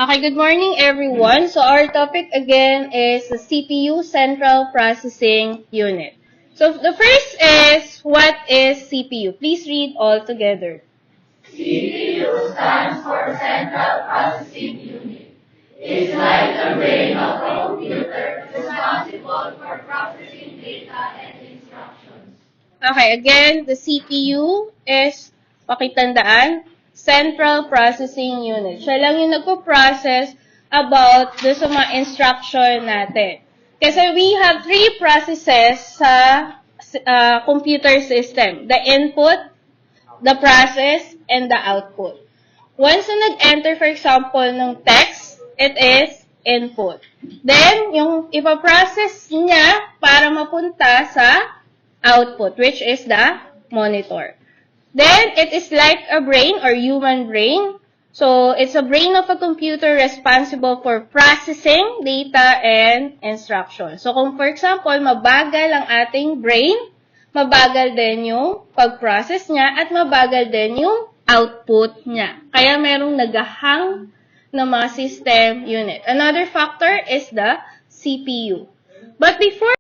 Okay, good morning everyone. So our topic again is the CPU, Central Processing Unit. So the first is, what is CPU? Please read all together. CPU stands for Central Processing Unit. It's like the brain of a computer responsible for processing data and instructions. Okay, again, the CPU is, pakitandaan, Central Processing Unit. Siya lang yung nagpo-process about do sa mga instruction natin. Kasi we have three processes sa computer system. The input, the process, and the output. Once na nag-enter, for example, ng text, it is input. Then, yung ipaprocess niya para mapunta sa output, which is the monitor. Then, it is like a brain or human brain. So, it's a brain of a computer responsible for processing data and instructions. So, kung for example, mabagal ang ating brain, mabagal din yung pag-process niya at mabagal din yung output niya. Kaya merong nagahang ng mga system unit. Another factor is the CPU. But before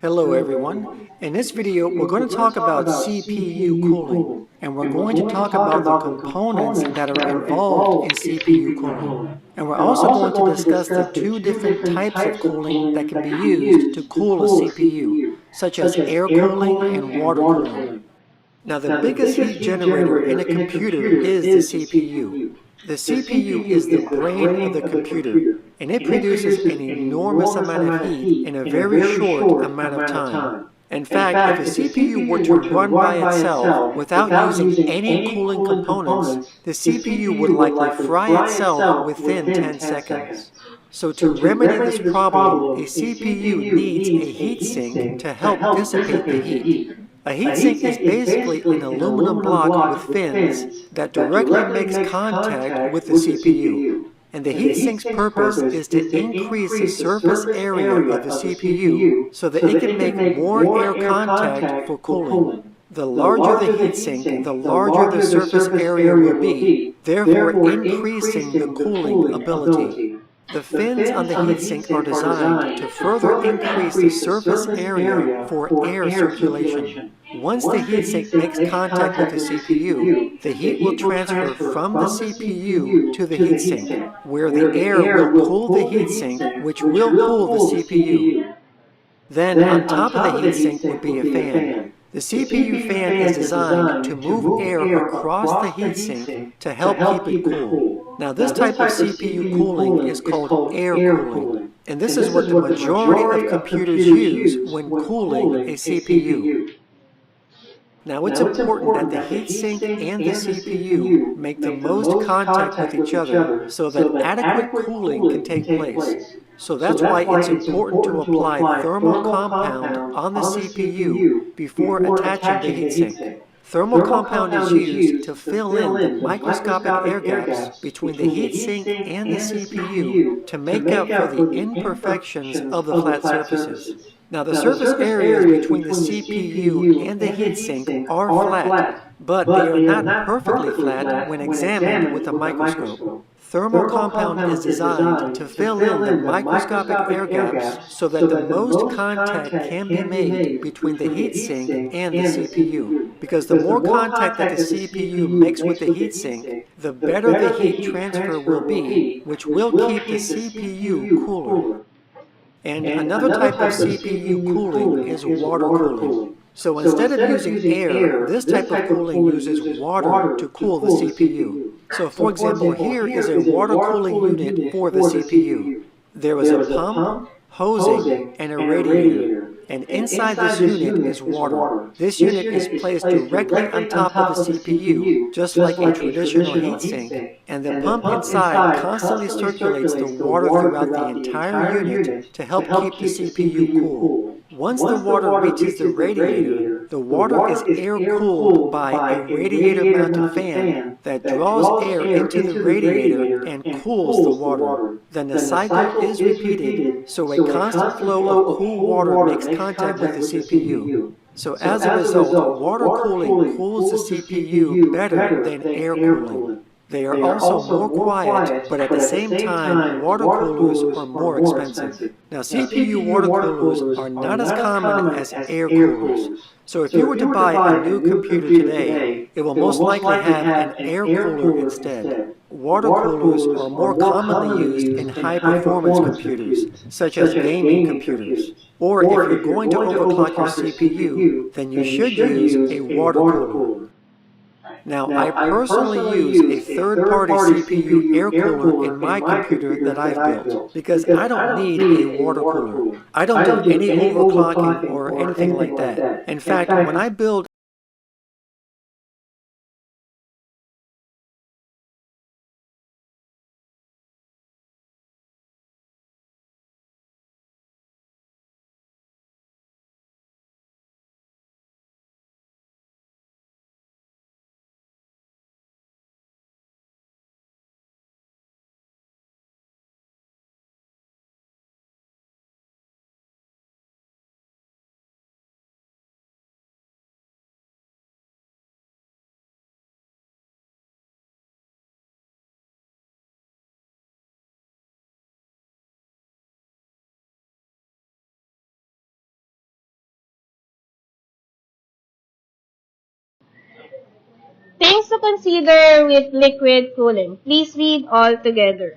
Hello everyone. In this video, we're going to talk about CPU cooling, and we're going to talk about the components that are involved in CPU cooling. And we're also going to discuss the two different types of cooling that can be used to cool a CPU, such as air cooling and water cooling. Now, the biggest heat generator in a computer is the CPU. The CPU is the brain of the computer, and it produces an enormous amount of heat in a very short amount of time. In fact, if a CPU were to run by itself without using any cooling components, the CPU would likely fry itself within 10 seconds. So to remedy this problem, a CPU needs a heatsink to help dissipate the heat. A heatsink is basically an aluminum block with fins that directly makes contact with the CPU. And the heatsink's purpose is to increase the surface area of the CPU so that it can make more air contact for cooling. The larger the heatsink, the larger the surface area will be, therefore increasing the cooling ability. The fins on the heatsink are designed to further increase the surface area for air circulation. Once the heatsink makes contact with the CPU, the heat will transfer from the CPU to the heatsink, where the air will cool the heatsink, which will cool the CPU. Then, on top of the heatsink would be a fan. The CPU fan is designed to move air across the heatsink to help keep it cool. Now, this type of CPU cooling is called air cooling, and this is what the majority of computers use when cooling a CPU. Now, it's important that the heatsink and the CPU make the most contact with each other so that adequate cooling can take place. So that's why it's important to apply thermal compound on the CPU before attaching the heatsink. Thermal compound is used to fill in the microscopic air gaps between the heatsink and the CPU to make up for the imperfections of the flat surfaces. Now, the surface areas between the CPU and the heatsink are flat, but they are not perfectly flat when examined with a microscope. Thermal compound is designed to fill in the microscopic air gaps so that the most contact can be made between the heatsink and the CPU. Because the more contact that the CPU makes with the heatsink, the better the heat transfer will be, which will keep the CPU cooler. And another type of CPU cooling is water cooling. So instead of using air, this type of cooling uses water to cool the CPU. So for example, here is a water cooling unit for the CPU. There is a pump, hosing, and a radiator. And inside this unit is water. This unit is placed directly on top of the CPU, just like a traditional heatsink, and the pump inside constantly circulates the water throughout the entire unit to help keep the CPU cool. Once the water reaches the radiator, the water is air-cooled by a radiator-mounted fan that draws air into the radiator and cools the water. Then the cycle is repeated, so a constant flow of cool water makes contact with the CPU. So as a result, water cooling cools the CPU better than air cooling. They are also more quiet, but at the same time, water coolers are more expensive. Now, CPU water coolers are not as common as air coolers. So if you were to buy a new computer today, it will most likely have an air cooler instead. Water coolers are more commonly used in high-performance computers, such as gaming computers. Or if you're going to overclock your CPU, then you should use a water cooler. Now, I personally use a third-party CPU air cooler in my computer that I've built because I don't need a water cooler. I don't do any overclocking or anything like that. In fact, when I build Things to consider with liquid cooling. Please read all together.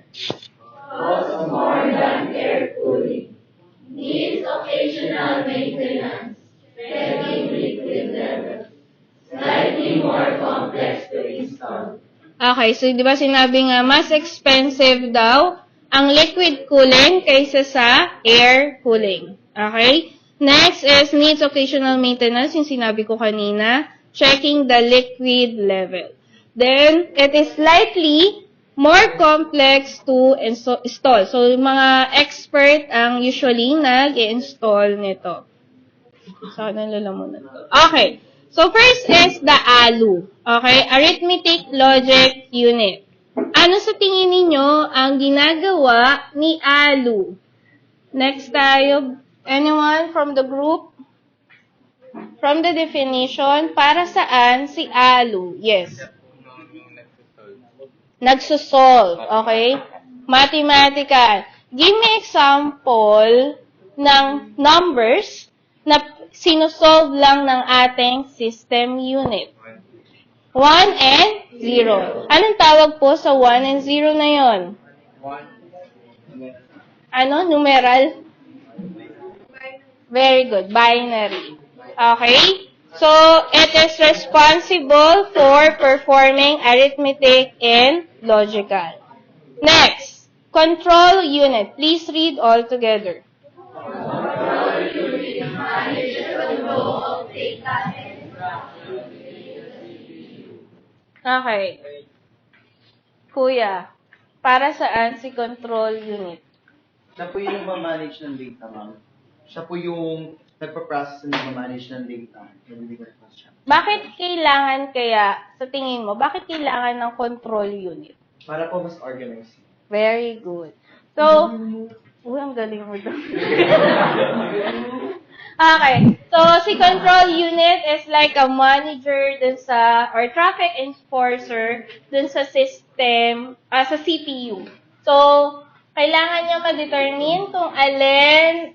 Costs more than air cooling. Needs occasional maintenance. Checking liquid levels. Slightly more complex to install. Okay, so di ba sinabi nga mas expensive daw ang liquid cooling kaysa sa air cooling. Okay? Next is needs occasional maintenance, yung sinabi ko kanina. Checking the liquid level. Then, it is slightly more complex to install. So, mga expert ang usually nag-install nito. Sana lalamunan to. Okay. So, first is the ALU. Okay? Arithmetic Logic Unit. Ano sa tingin ninyo ang ginagawa ni ALU? Next tayo. Anyone from the group? From the definition, para saan si ALU? Yes. Nagsosolve. Okay? Mathematical. Give me example ng numbers na sinusolve lang ng ating system unit. 1 and 0. Anong tawag po sa 1 and 0 na yon? Ano? Numeral? Very good. Binary. Okay? So, it is responsible for performing arithmetic and logical. Next, control unit. Please read all together. Control unit manages the flow of data and instructions. Okay. Kuya, para saan si control unit? Siya po yung ma-manage ng data, ma'am. Siya po yung nagpa-process and nag-manage ng data. Nagbibigay po siya. Bakit kailangan kaya, sa tingin mo, bakit kailangan ng control unit? Para po mas organized. Very good. So, ang galing mo doon. Okay. So, si control unit is like a manager dun sa, or traffic enforcer dun sa system, sa CPU. So, kailangan niya ma-determine kung alin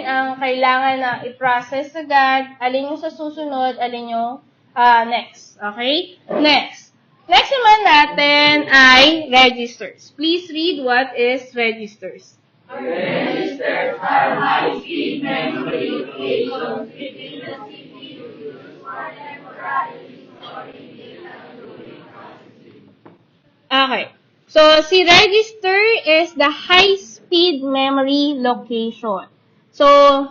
ang kailangan na i-process agad, alin yung sa susunod, alin yung next. Okay? Next. Next naman natin ay registers. Please read what is registers. Registers are high-speed memory locations within the CPU used for temporarily storing data during processing. Okay. So, si register is the high-speed memory location. So,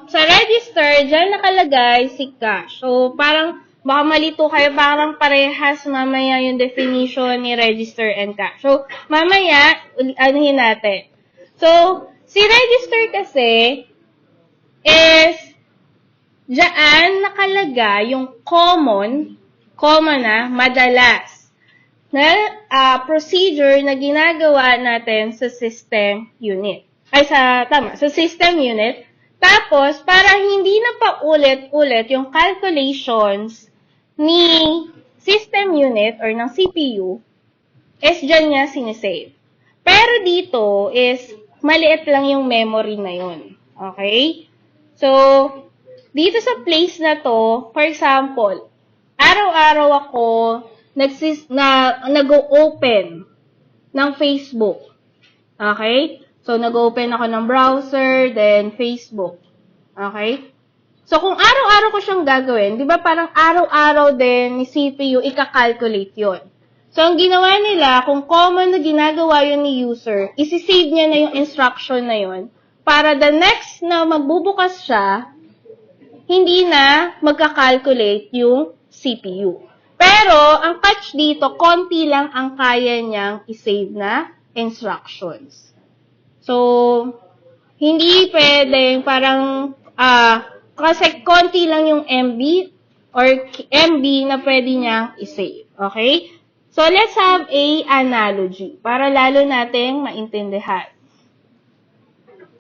sa register, dyan nakalagay si cache. So, parang, baka malito kayo, parang parehas mamaya yung definition ni register and cache. So, mamaya, anuhin natin. So, si register kasi is, dyan nakalagay yung common na, madalas, na procedure na ginagawa natin sa system unit. Sa system unit. Tapos, para hindi na paulit-ulit yung calculations ni system unit or ng CPU, is dyan niya sinisave. Pero dito is, maliit lang yung memory na yun. Okay? So, dito sa place na to, for example, araw-araw ako nag-open ng Facebook. Okay? So, nag-open ako ng browser, then Facebook. Okay? So, kung araw-araw ko siyang gagawin, di ba parang araw-araw din ni CPU, ika-calculate yun. So, ang ginawa nila, kung common na ginagawa yun ni user, isi-save niya na yung instruction na yun, para the next na magbubukas siya, hindi na magka-calculate yung CPU. Pero, ang catch dito, konti lang ang kaya niyang i-save na instructions. So, hindi pwedeng parang, kasi konti lang yung MB or MB na pwede niyang i-save. Okay? So, let's have a analogy para lalo nating maintindihan.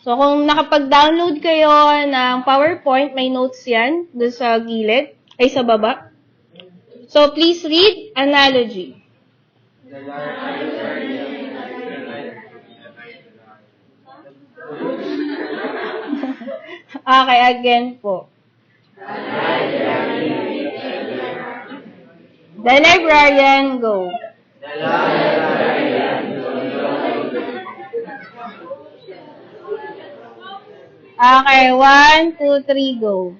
So, kung nakapag-download kayo ng PowerPoint, may notes yan doon sa gilid, ay sa baba. So, please read analogy. Okay, again po. The librarian, go. Okay, 1, 2, 3, go.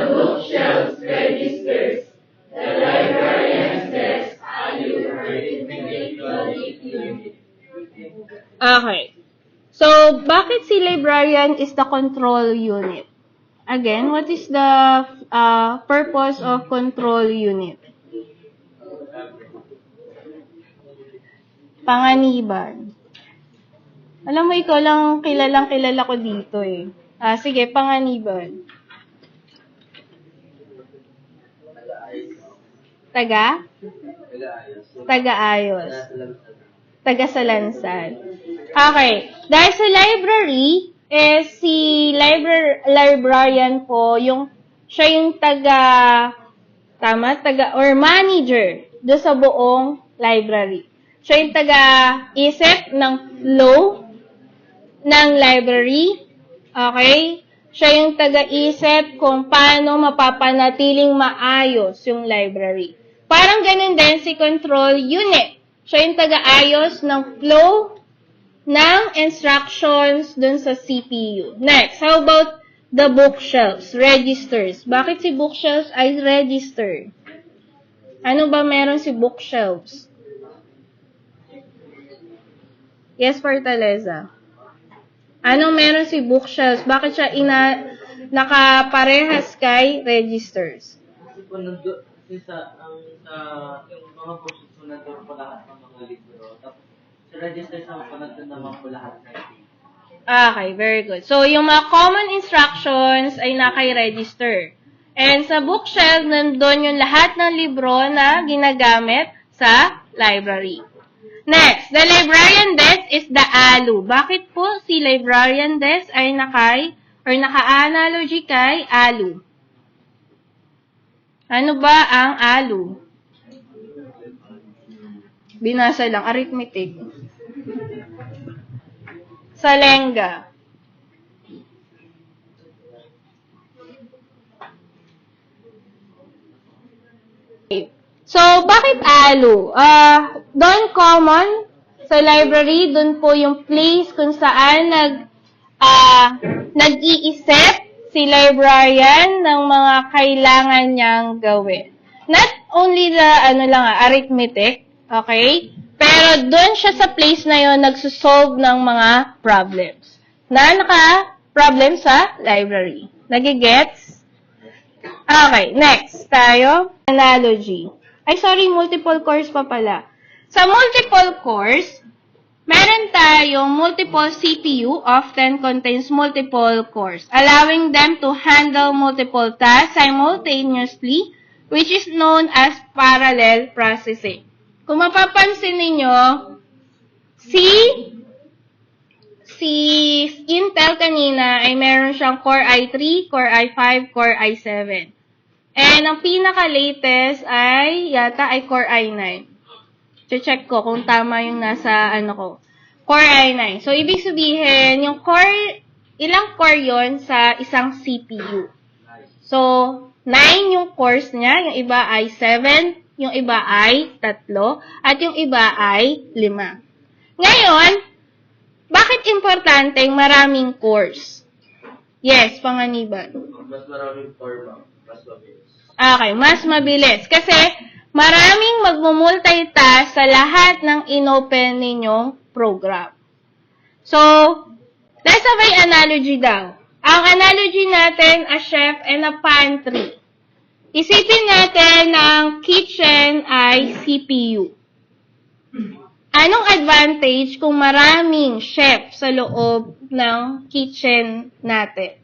Bookshelves, registers, the librarian's desk, value, arithmetic, unit. Okay. So, bakit si librarian is the control unit? Again, what is the purpose of control unit? Panganiban. Alam mo, ikaw lang kilala ko dito eh. Sige, panganiban. Taga-ayos. Taga-salansan. Okay. Dahil sa library, si librarian po, siya yung or manager do sa buong library. Siya yung taga-isip ng flow ng library. Okay? Siya yung taga-isip kung paano mapapanatiling maayos yung library. Parang ganun din si control unit. Siya yung taga-ayos ng flow ng instructions dun sa CPU. Next, how about the bookshelves, registers? Bakit si bookshelves ay register? Ano ba meron si bookshelves? Yes, Fortaleza. Anong meron si bookshelves? Bakit siya nakaparehas kay registers? Kasi po yung mga bookshelves po nandun po lahat ng mga libro. Tapos sa registers naman po nandun naman po lahat ng libro. Okay, very good. So, yung mga common instructions ay naka-register. And sa bookshelf, nandun yung lahat ng libro na ginagamit sa library. Next, the librarian desk is the ALU. Bakit po si librarian desk ay naka-analogy kay ALU? Ano ba ang ALU? Binasa lang, arithmetic. Salenga. So, bakit ALU? Doon common sa library, doon po yung place kung saan nag-iisip si librarian ng mga kailangan niyang gawin. Not only the arithmetic, okay? Pero doon siya sa place na yon nagsusolve ng mga problems. Naka-problem sa library. Nagigets? Okay, next tayo. Analogy. Ay, sorry, multiple course pa pala. Sa multiple course, meron tayong multiple CPU, often contains multiple cores, allowing them to handle multiple tasks simultaneously, which is known as parallel processing. Kung mapapansin ninyo, si Intel kanina ay meron siyang Core i3, Core i5, Core i7. And ang pinaka-latest ay Core i9. Check ko kung tama yung nasa Core i9. So, ibig sabihin, yung ilang core yon sa isang CPU. So, 9 yung cores niya, yung iba ay 7, yung iba ay 3, at yung iba ay 5. Ngayon, bakit importanteng maraming cores? Yes, Panganiban. Mas maraming core, mas mabilis. Okay, mas mabilis. Kasi, maraming magmumultitask sa lahat ng inopen ninyong program. So, let's have an analogy daw. Ang analogy natin, a chef and a pantry. Isipin natin na ang kitchen ay CPU. Anong advantage kung maraming chef sa loob ng kitchen natin?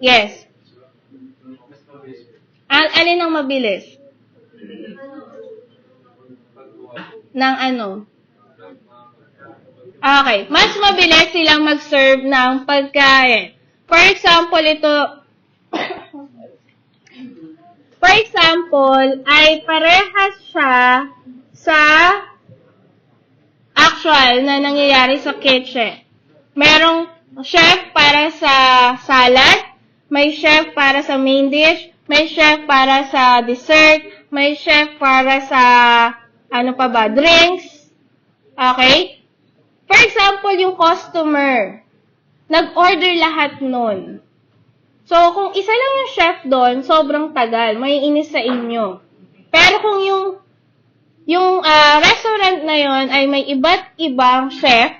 Yes. Alin ang mabilis? Okay. Mas mabilis silang mag-serve ng pagkain. For example, ay parehas siya sa actual na nangyayari sa kitchen. Merong chef para sa salad, may chef para sa main dish, may chef para sa dessert, may chef para sa, drinks. Okay? For example, yung customer, nag-order lahat nun. So, kung isa lang yung chef doon, sobrang tagal, may inis sa inyo. Pero kung yung restaurant na yon ay may iba't ibang chef,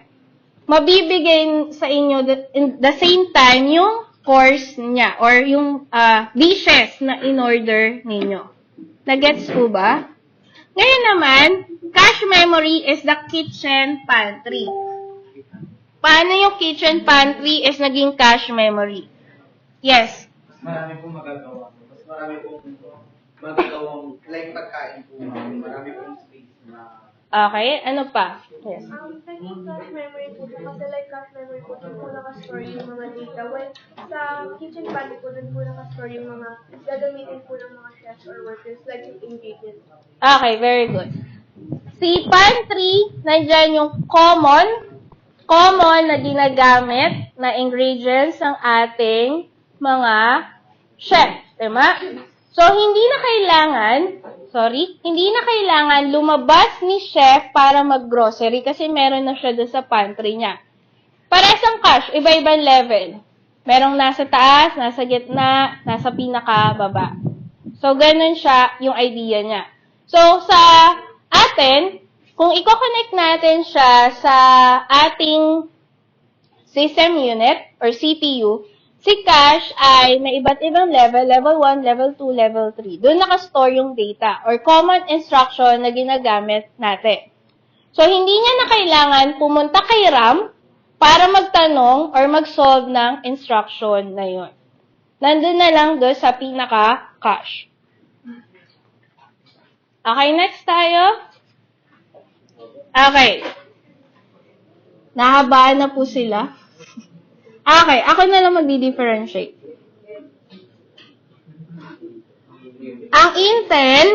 mabibigay sa inyo in the same time yung course niya or yung dishes na in-order ninyo. Nagets po ba? Ngayon naman, cache memory is the kitchen pantry. Paano yung kitchen pantry is naging cache memory? Yes. Mas marami pong magagawa. Mas marami pong magagawang Like pagkain po, marami pong space na Okay, ano pa? Yes. Naging cache memory po ito kasi like cache memory po, doon po nakastore yung mga data. When sa kitchen pantry po, doon po nakastore yung mga gagamitin po ng mga chefs or workers, like yung ingredients. Okay, very good. Si pantry, nandyan yung common na ginagamit na ingredients ng ating mga chef. Diba? So, hindi na kailangan lumabas ni chef para mag-grocery kasi meron na siya doon sa pantry niya. Parehas ang cache, iba-ibang level. Merong nasa taas, nasa gitna, nasa pinakababa. So, ganun siya yung idea niya. So, sa atin, kung i-connect natin siya sa ating system unit or CPU, si cache ay may iba't ibang level, level 1, level 2, level 3. Doon nakastore yung data or common instruction na ginagamit natin. So, hindi niya na kailangan pumunta kay RAM para magtanong or mag-solve ng instruction na yun. Nandun na lang doon sa pinaka-cache. Okay, next tayo. Okay. Nahabaan na po sila. Okay, ako na lang magdi-differentiate. Ang Intel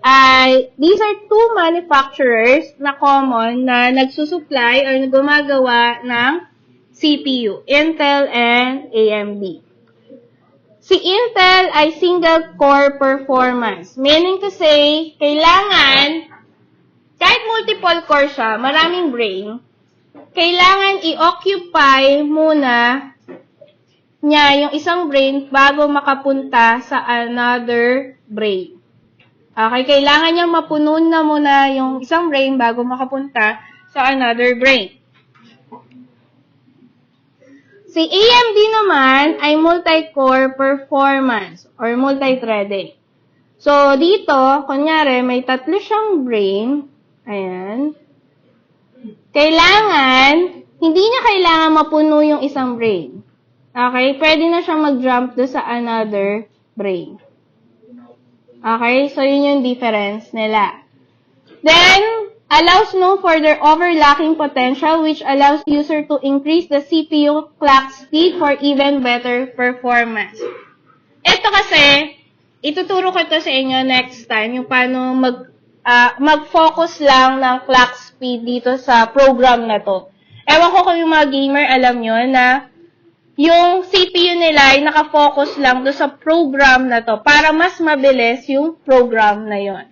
ay, these are two manufacturers na common na nagsusupply or gumagawa ng CPU, Intel and AMD. Si Intel ay single core performance, meaning to say, kailangan, kahit multiple core siya, maraming brain, kailangan i-occupy muna niya yung isang brain bago makapunta sa another brain. Okay, kailangan niya mapuno na muna yung isang brain bago makapunta sa another brain. Si AMD naman ay multi-core performance or multi-threading. So, dito, kunyari, may tatlo siyang brain. Ayan. Hindi niya kailangan mapuno yung isang brain. Okay? Pwede na siyang mag-jump do sa another brain. Okay? So, yun yung difference nila. Then, allows no further overclocking potential which allows user to increase the CPU clock speed for even better performance. Ito kasi, ituturo ko ito sa inyo next time, yung paano mag-focus lang ng clock speed dito sa program na to. Ewan ko kung yung mga gamer alam nyo na yung CPU nila ay nakafocus lang do sa program na to para mas mabilis yung program na yon.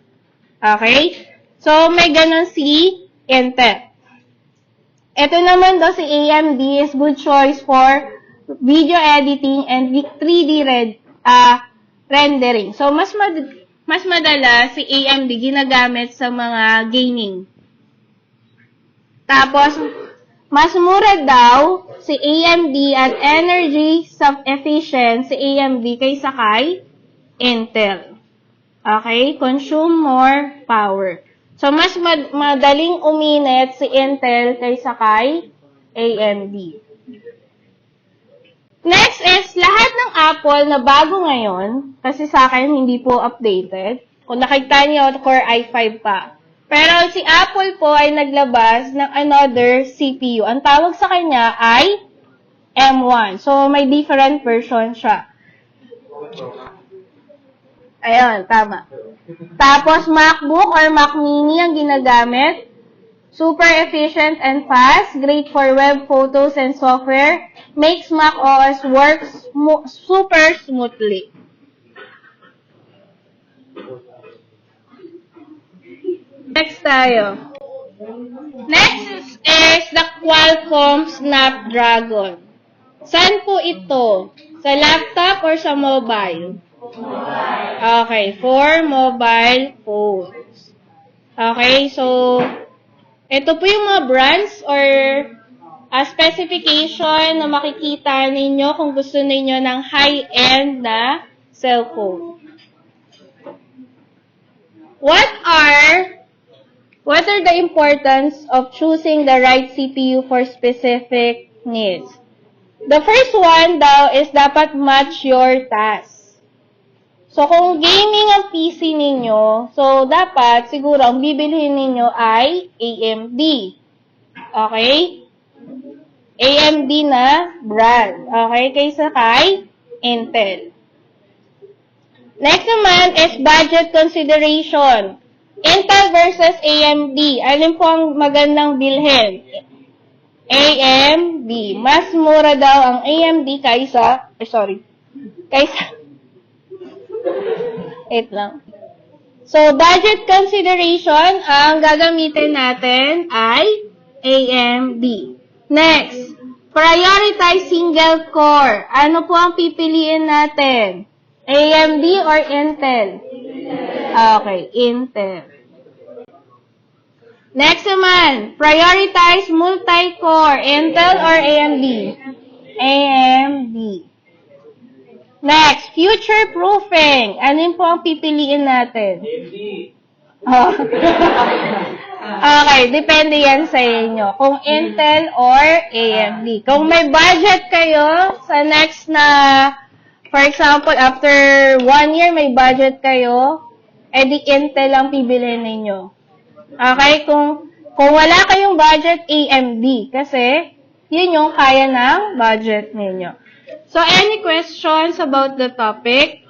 Okay? So, may ganun si Intel. Ito naman daw si AMD is good choice for video editing and 3D rendering. So, mas madala si AMD ginagamit sa mga gaming. Tapos, mas mura daw si AMD at energy efficient si AMD kaysa kay Intel. Okay? Consume more power. So, mas madaling uminit si Intel kaysa kay AMD. Next is, lahat ng Apple na bago ngayon, kasi sa akin hindi po updated. Kung nakikita niyo, Core i5 pa. Pero si Apple po ay naglabas ng another CPU. Ang tawag sa kanya ay M1. So, may different version siya. Ayun, tama. Tapos, MacBook or Mac Mini ang ginagamit. super efficient and fast, great for web photos and software, makes Mac OS work super smoothly. Next tayo. Next is the Qualcomm Snapdragon. Saan po ito? Sa laptop or sa mobile? Okay, for mobile phones. Okay, so ito po yung mga brands or specification na makikita ninyo kung gusto ninyo ng high-end na cellphone. What are the importance of choosing the right CPU for specific needs? The first one daw is dapat match your task. So, kung gaming ang PC ninyo, so dapat siguro ang bibilhin ninyo ay AMD. Okay? AMD na brand. Okay? Kaysa kay Intel. Next naman is budget consideration. Intel versus AMD. Alin po ang magandang bilhin? AMD. Mas mura daw ang AMD kaysa, wait lang. So, budget consideration, ang gagamitin natin ay AMD. Next, prioritize single core. Ano po ang pipiliin natin? AMD or Intel? Okay, Intel. Next naman, prioritize multi-core, Intel or AMD? AMD. Next, future-proofing. Ano po ang pipiliin natin? AMD. Oh. Okay, depende yan sa inyo. Kung Intel or AMD. Kung may budget kayo sa next na, for example, after 1 year may budget kayo, edi Intel ang pibilhin ninyo. Okay, kung wala kayong budget, AMD. Kasi, yun yung kaya ng budget ninyo. So, any questions about the topic?